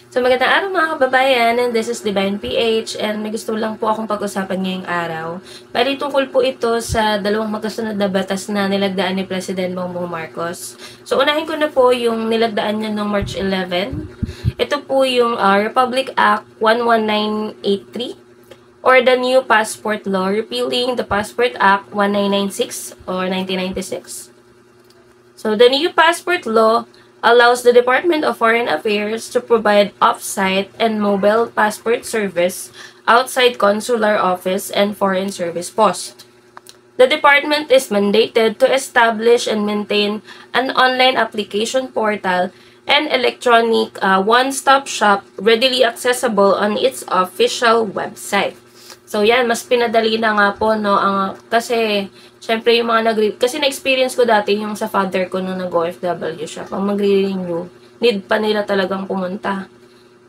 So magandang araw mga kababayan, and this is Divine PH, and may gusto lang po akong pag-usapan ngayong araw. Bali tungkol po ito sa dalawang magkasunod na batas na nilagdaan ni President Bongbong Marcos. So unahin ko na po yung nilagdaan niya noong March 11. Ito po yung Republic Act 11983 or the new Passport Law, repealing the Passport Act 1996 or 1996. So the new Passport Law allows the Department of Foreign Affairs to provide off-site and mobile passport service outside consular office and foreign service post. The department is mandated to establish and maintain an online application portal and electronic one-stop shop readily accessible on its official website. So yan, mas pinadali na nga po, no, kasi syempre yung mga kasi na-experience ko dati yung sa father ko nung nag-OFW siya. Pag magre-renew, need pa nila talagang pumunta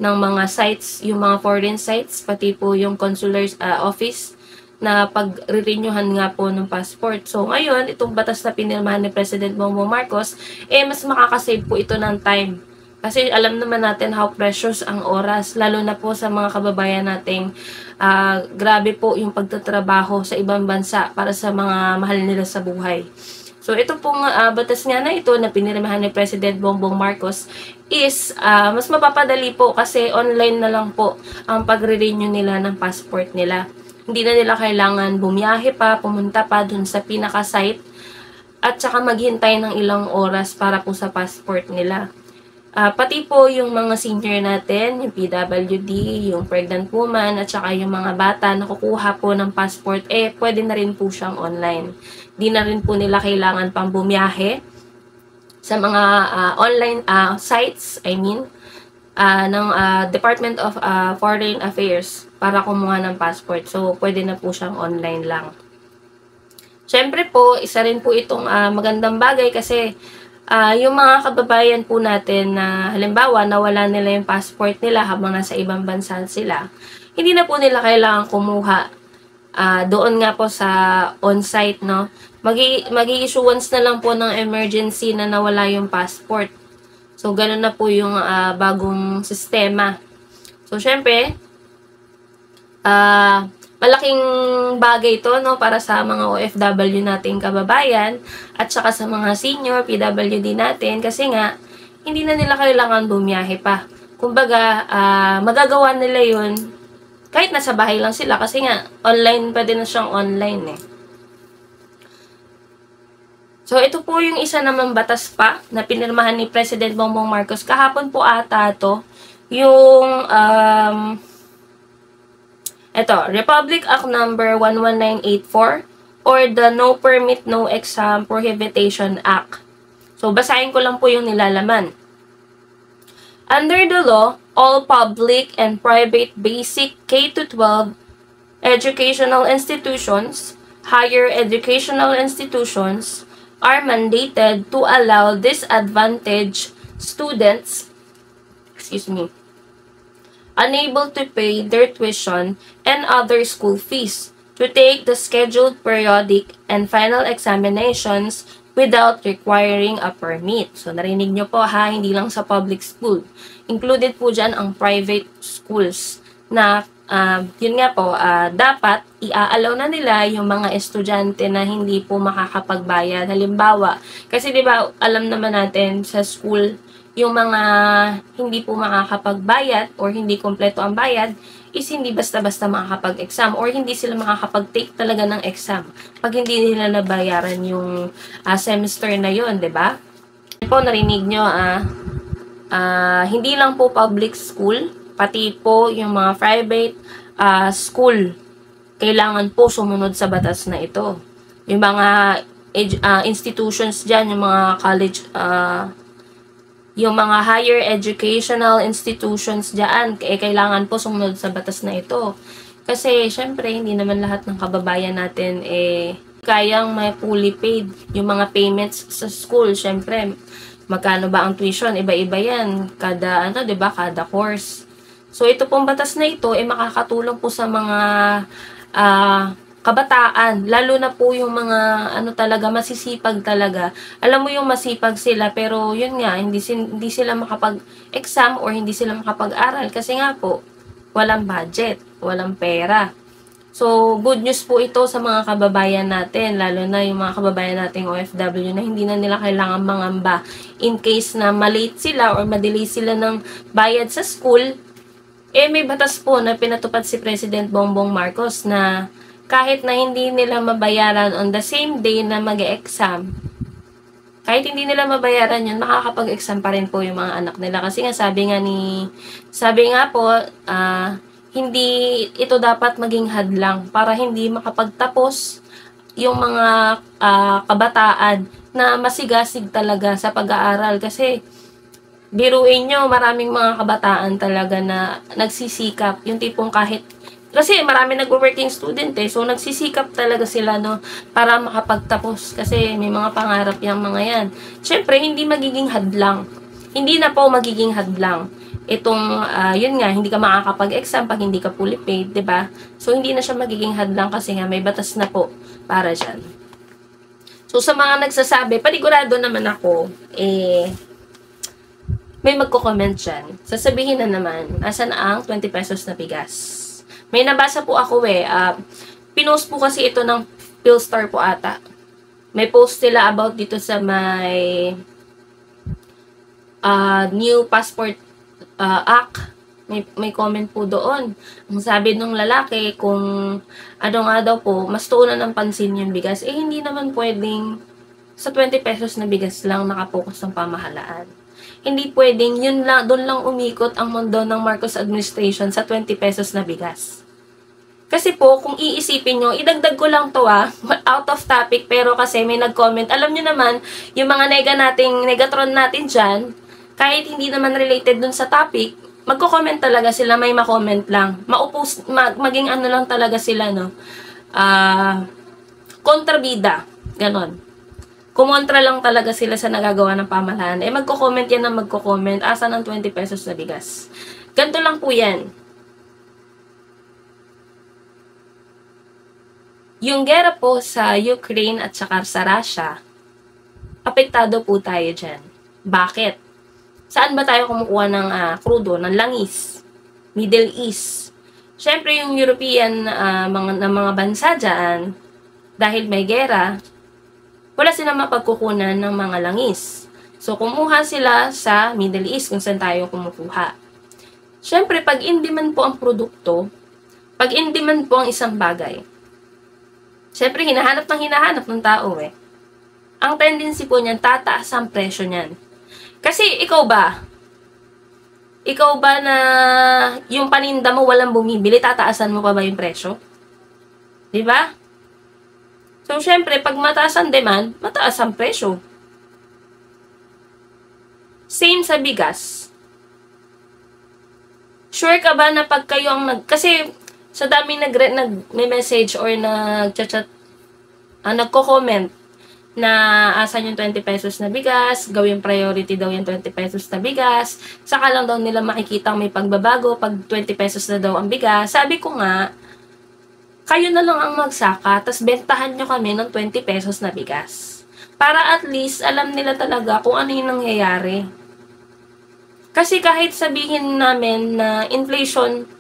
ng mga sites, yung mga foreign sites, pati po yung consular office na pag-renewhan nga po ng passport. So ngayon, itong batas na pinirmahan ni President Bongbong Marcos, mas makakasave po ito ng time. Kasi alam naman natin how precious ang oras, lalo na po sa mga kababayan nating grabe po yung pagtatrabaho sa ibang bansa para sa mga mahal nila sa buhay. So ito pong batas nga na ito na pinirmahan ni President Bongbong Marcos is mas mapapadali po kasi online na lang po ang pagre-renew nila ng passport nila. Hindi na nila kailangan bumiyahe pa, pumunta pa dun sa pinaka-site at saka maghintay ng ilang oras para po sa passport nila. Pati po yung mga senior natin, yung PWD, yung pregnant woman, at saka yung mga bata na kukuha po ng passport, pwede na rin po siyang online. Di na rin po nila kailangan pang bumiyahe sa mga online sites, ng Department of Foreign Affairs para kumuha ng passport. So, pwede na po siyang online lang. Siyempre po, isa rin po itong magandang bagay kasi yung mga kababayan po natin na halimbawa nawala nila yung passport nila habang nasa ibang bansa sila, hindi na po nila kailangan kumuha doon nga po sa on-site, no? Magi-issuance na lang po ng emergency na nawala yung passport. So, ganun na po yung bagong sistema. So, syempre, malaking bagay ito, no, para sa mga OFW nating kababayan at saka sa mga senior PWD natin kasi nga hindi na nila kailangan bumiyahe pa. Kumbaga, magagawa nila 'yun kahit nasa bahay lang sila kasi nga online, pwede na siyang online eh. So ito po yung isa namang batas pa na pinirmahan ni President Bongbong Marcos kahapon po ata to, yung ito, Republic Act number 11984 or the No Permit, No Exam Prohibition Act. So, basahin ko lang po yung nilalaman. Under the law, all public and private basic K-12 educational institutions, higher educational institutions, are mandated to allow disadvantaged students, unable to pay their tuition and other school fees, to take the scheduled periodic and final examinations without requiring a permit. So, narinig nyo po ha, hindi lang sa public school. Included po dyan ang private schools na, yun nga po, dapat i-allow na nila yung mga estudyante na hindi po makakapagbayad. Halimbawa, kasi diba, alam naman natin sa school, yung mga hindi po makakapagbayad or hindi kompleto ang bayad is hindi basta-basta makakapag-exam or hindi sila makakapag-take talaga ng exam pag hindi nila nabayaran yung semester na yun, diba? Po, narinig nyo, hindi lang po public school, pati po yung mga private school, kailangan po sumunod sa batas na ito. Yung mga institutions dyan, yung mga college, yung mga higher educational institutions dyan, kailangan po sumunod sa batas na ito. Kasi, syempre, hindi naman lahat ng kababayan natin kayang may fully paid. Yung mga payments sa school, syempre, magkano ba ang tuition? Iba-iba yan. Kada, diba? Kada course. So, ito pong batas na ito, makakatulong po sa mga kabataan, lalo na po yung mga ano talaga, masisipag talaga. Alam mo yung masipag sila pero yun nga, hindi sila makapag-exam or hindi sila makapag-aral kasi nga po, walang budget, walang pera. So, good news po ito sa mga kababayan natin, lalo na yung mga kababayan nating OFW na hindi na nila kailangan mangamba in case na malate sila or madelay sila ng bayad sa school. May batas po na pinatupad si President Bongbong Marcos na kahit na hindi nila mabayaran on the same day na mag-exam, kahit hindi nila mabayaran yun, makakapag-exam pa rin po yung mga anak nila. Kasi nga sabi nga po, hindi ito dapat maging hadlang para hindi makapagtapos yung mga kabataan na masigasig talaga sa pag-aaral. Kasi biruin nyo, maraming mga kabataan talaga na nagsisikap. Yung tipong kasi marami nag-working student so nagsisikap talaga sila para makapagtapos kasi may mga pangarap yung mga yan. Syempre, hindi magiging hadlang. Hindi na po magiging hadlang itong, yun nga, hindi ka makakapag-exam pag hindi ka fully paid, 'di ba? So, hindi na siya magiging hadlang kasi nga may batas na po para dyan. So, sa mga nagsasabi, panigurado naman ako, may magko-comment dyan. Sasabihin na naman, asan ang 20 pesos na bigas? May nabasa po ako pinost po kasi ito ng Philstar po ata. May post sila about dito sa may new passport act. May comment po doon. Ang sabi ng lalaki, kung ano nga daw po, mas tuunan ng pansin yung bigas. Hindi naman pwedeng sa 20 pesos na bigas lang nakapokus ng pamahalaan. Hindi pwedeng doon lang umikot ang mundo ng Marcos administration sa 20 pesos na bigas. Kasi po, kung iisipin nyo, idagdag ko lang to out of topic, pero kasi may nag-comment. Alam nyo naman, yung mga negatron natin dyan, kahit hindi naman related dun sa topic, magko-comment talaga sila, may ma-comment lang. Maging ano lang talaga sila, kontrabida. Ganon. Kumontra lang talaga sila sa nagagawa ng pamahalaan. Magko-comment yan na magko-comment, asa ng 20 pesos na bigas. Ganito lang po yan. Yung gera po sa Ukraine at saka sa Russia, apektado po tayo dyan. Bakit? Saan ba tayo kumukuha ng krudo, ng langis? Middle East. Siyempre, yung European mga bansa dyan, dahil may gera, wala silang mapagkukunan ng mga langis. So, kumuha sila sa Middle East kung saan tayo kumukuha. Siyempre, pag in-demand po ang produkto, pag in-demand po ang isang bagay, siyempre, hinahanap ng tao Ang tendency po niyan, tataas ang presyo niyan. Kasi ikaw ba na yung paninda mo walang bumibili, tataasan mo pa ba yung presyo? 'Di ba? So, syempre, pag mataas ang demand, mataas ang presyo. Same sa bigas. Sure ka ba na pag kayo kasi sa daming nag-message or nag-chat, nagko-comment na asan yung 20 pesos na bigas, gawing priority daw yung 20 pesos na bigas, saka lang daw nila makikita may pagbabago pag 20 pesos na daw ang bigas. Sabi ko nga, kayo na lang ang magsaka, tas bentahan nyo kami ng 20 pesos na bigas. Para at least, alam nila talaga kung ano yung nangyayari. Kasi kahit sabihin namin na inflation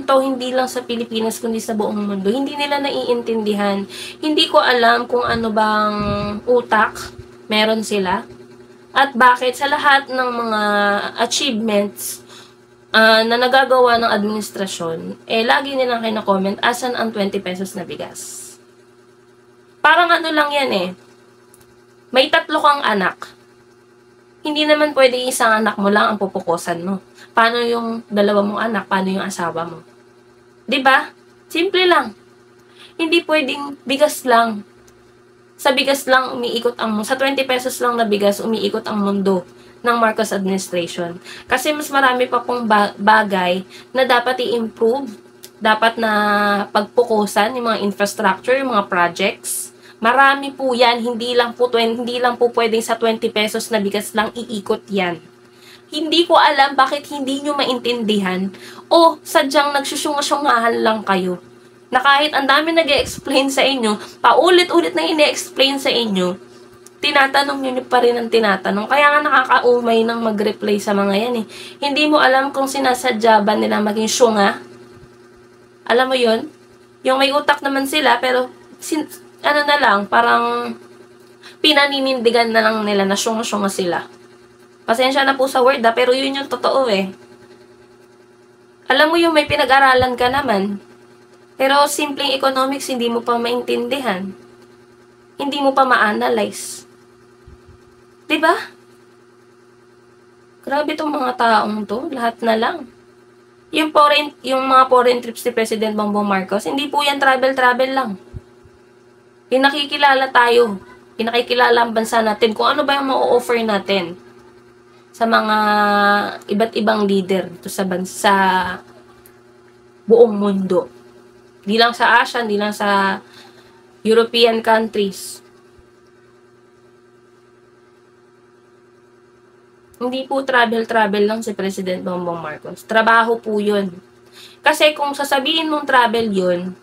to hindi lang sa Pilipinas kundi sa buong mundo. Hindi nila naiintindihan. Hindi ko alam kung ano bang utak meron sila. At bakit sa lahat ng mga achievements na nagagawa ng administrasyon, lagi nilang kina-comment, asan ang 20 pesos na bigas? Parang ano lang yan may 3 kang anak. Hindi naman pwede isang anak mo lang ang pupukusan mo. Paano yung 2 mong anak? Paano yung asawa mo? 'Di ba? Simple lang. Hindi pwedeng bigas lang. Sa bigas lang umiikot sa 20 pesos lang na bigas umiikot ang mundo ng Marcos administration. Kasi mas marami pa pong bagay na dapat i-improve, dapat na pagpukusan yung mga infrastructure, yung mga projects. Marami po yan, hindi lang po pwedeng sa 20 pesos na bigas lang iikot yan. Hindi ko alam bakit hindi nyo maintindihan o sadyang nagsusyungasyungahan lang kayo Na kahit ang dami nag-e-explain sa inyo, paulit-ulit na ine-explain sa inyo, tinatanong nyo pa rin ang tinatanong. Kaya nga nakakaumay ng mag-reply sa mga yan eh. Hindi mo alam kung sinasadya ba nila maging syunga. Alam mo yun? Yung may utak naman sila, pero ano na lang, parang pinaninindigan na lang nila na syunga-syunga sila. Pasensya na po sa word pero yun yung totoo eh. Alam mo yung may pinag-aralan ka naman, pero simpleng economics hindi mo pa maintindihan. Hindi mo pa ma-analyze. Diba? Grabe tong mga taong to, lahat na lang. Yung mga foreign trips ni President Bongbong Marcos, hindi po yan travel-travel lang. Pinakikilala tayo. Pinakikilala ang bansa natin kung ano ba yung ma-offer natin sa mga iba't ibang leader dito sa bansa, buong mundo. Di lang sa Asia, di lang sa European countries. Hindi po travel-travel lang si President Bongbong Marcos. Trabaho po yun. Kasi kung sasabihin mong travel yun,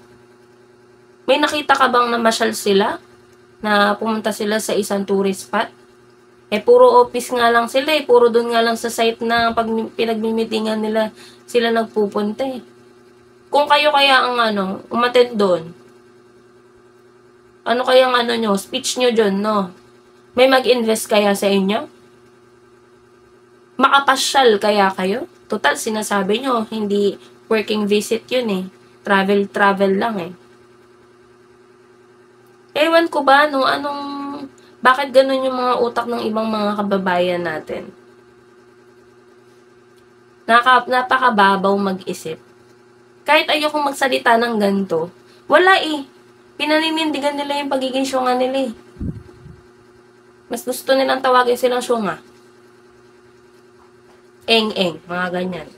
may nakita ka bang namasyal sila? Na pumunta sila sa isang tourist spot? Puro office nga lang sila eh. Puro doon nga lang sa site na pag pinagmimitingan nila sila nagpupunta eh. Kung kayo kaya ang umattend doon, ano kaya ang nyo, speech nyo dyan, no? May mag-invest kaya sa inyo? Makapasyal kaya kayo? Total, sinasabi nyo, hindi working visit yun eh. Travel lang eh. Ewan ko ba, bakit ganun yung mga utak ng ibang mga kababayan natin? Napakababaw mag-isip. Kahit ayokong magsalita ng ganito, wala eh. Pinaninindigan nila yung pagiging syunga nila eh. Mas gusto nilang tawagin silang syunga. Eng-eng, mga ganyan.